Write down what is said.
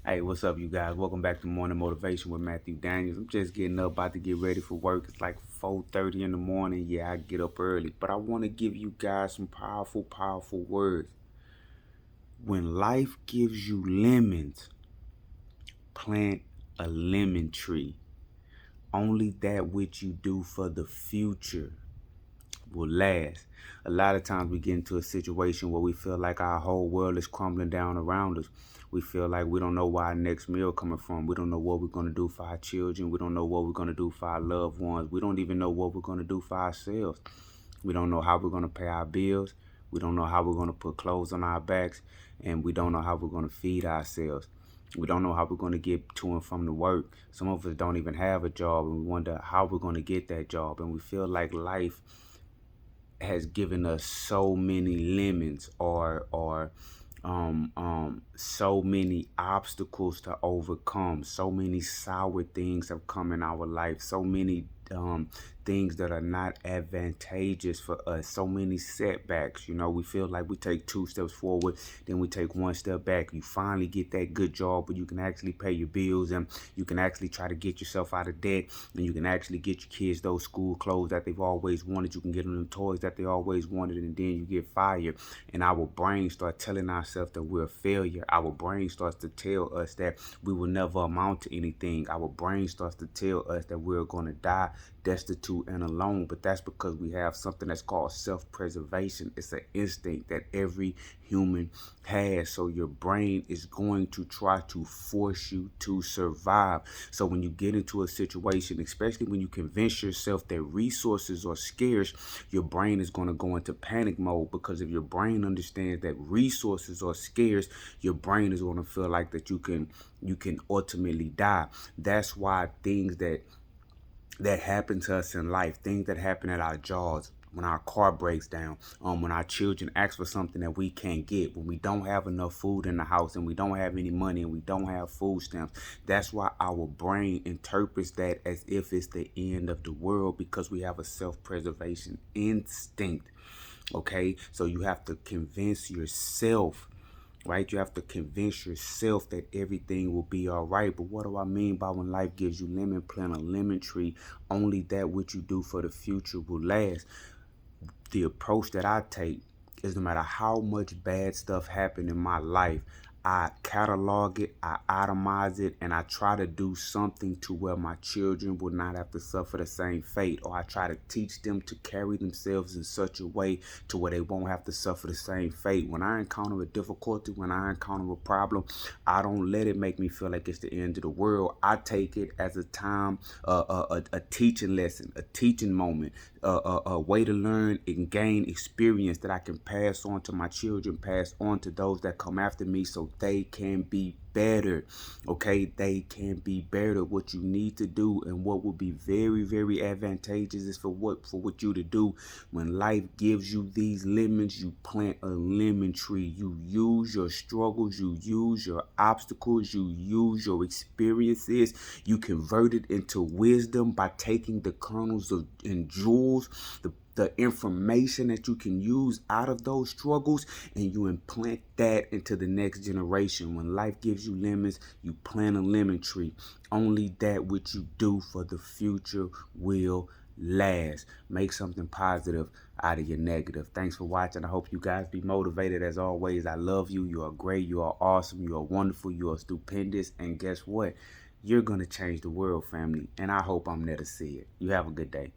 Hey, what's up, you guys? Welcome back to Morning Motivation with Matthew Daniels. I'm just getting up, about to get ready for work. It's like 4:30 in the morning. Yeah, I get up early, but I want to give you guys some powerful words. When life gives you lemons, plant a lemon tree. Only that which you do for the future will last. A lot of times we get into a situation where we feel like our whole world is crumbling down around us. We feel like we don't know where our next meal coming from. We don't know what we're going to do for our children. We don't know what we're going to do for our loved ones. We don't even know what we're going to do for ourselves. We don't know how we're going to pay our bills. We don't know how we're going to put clothes on our backs. And we don't know how we're going to feed ourselves. We don't know how we're going to get to and from the work. Some of us don't even have a job, and we wonder how we're going to get that job. And we feel like life has given us so many lemons or so many obstacles to overcome. So many sour things have come in our life. So many things that are not advantageous for us. So many setbacks. You know, we feel like we take 2 steps forward, then we take 1 step back. You finally get that good job where you can actually pay your bills, and you can actually try to get yourself out of debt, and you can actually get your kids those school clothes that they've always wanted. You can get them the toys that they always wanted, and then you get fired. And our brain start telling ourselves that we're a failure. Our brain starts to tell us that we will never amount to anything. Our brain starts to tell us that we're going to die destitute and alone. But that's because we have something that's called self-preservation. It's an instinct that every human has. So your brain is going to try to force you to survive. So when you get into a situation, especially when you convince yourself that resources are scarce, your brain is going to go into panic mode, because if your brain understands that resources are scarce, your brain is going to feel like that you can ultimately die. That's why things that happen to us in life, things that happen at our jobs, when our car breaks down, when our children ask for something that we can't get, when we don't have enough food in the house, and we don't have any money, and we don't have food stamps. That's why our brain interprets that as if it's the end of the world, because we have a self-preservation instinct. Okay, so you have to convince yourself, right? You have to convince yourself that everything will be all right. But what do I mean by when life gives you lemon, plant a lemon tree? Only that which you do for the future will last. The approach that I take is, no matter how much bad stuff happened in my life, I catalog it, I itemize it, and I try to do something to where my children will not have to suffer the same fate, or I try to teach them to carry themselves in such a way to where they won't have to suffer the same fate. When I encounter a difficulty, when I encounter a problem, I don't let it make me feel like it's the end of the world. I take it as a time, a teaching lesson, a teaching moment, a way to learn and gain experience that I can pass on to my children, pass on to those that come after me, so they can be better. Okay, they can be better. What you need to do, and what will be very advantageous, is for what you to do when life gives you these lemons. You plant a lemon tree. You use your struggles, you use your obstacles, you use your experiences, you convert it into wisdom by taking the kernels of and jewels, the information that you can use out of those struggles, and you implant that into the next generation. When life gives you lemons, you plant a lemon tree. Only that which you do for the future will last. Make something positive out of your negative. Thanks for watching. I hope you guys be motivated. As always, I love you. You are great. You are awesome. You are wonderful. You are stupendous. And guess what? You're going to change the world, family. And I hope I'm there to see it. You have a good day.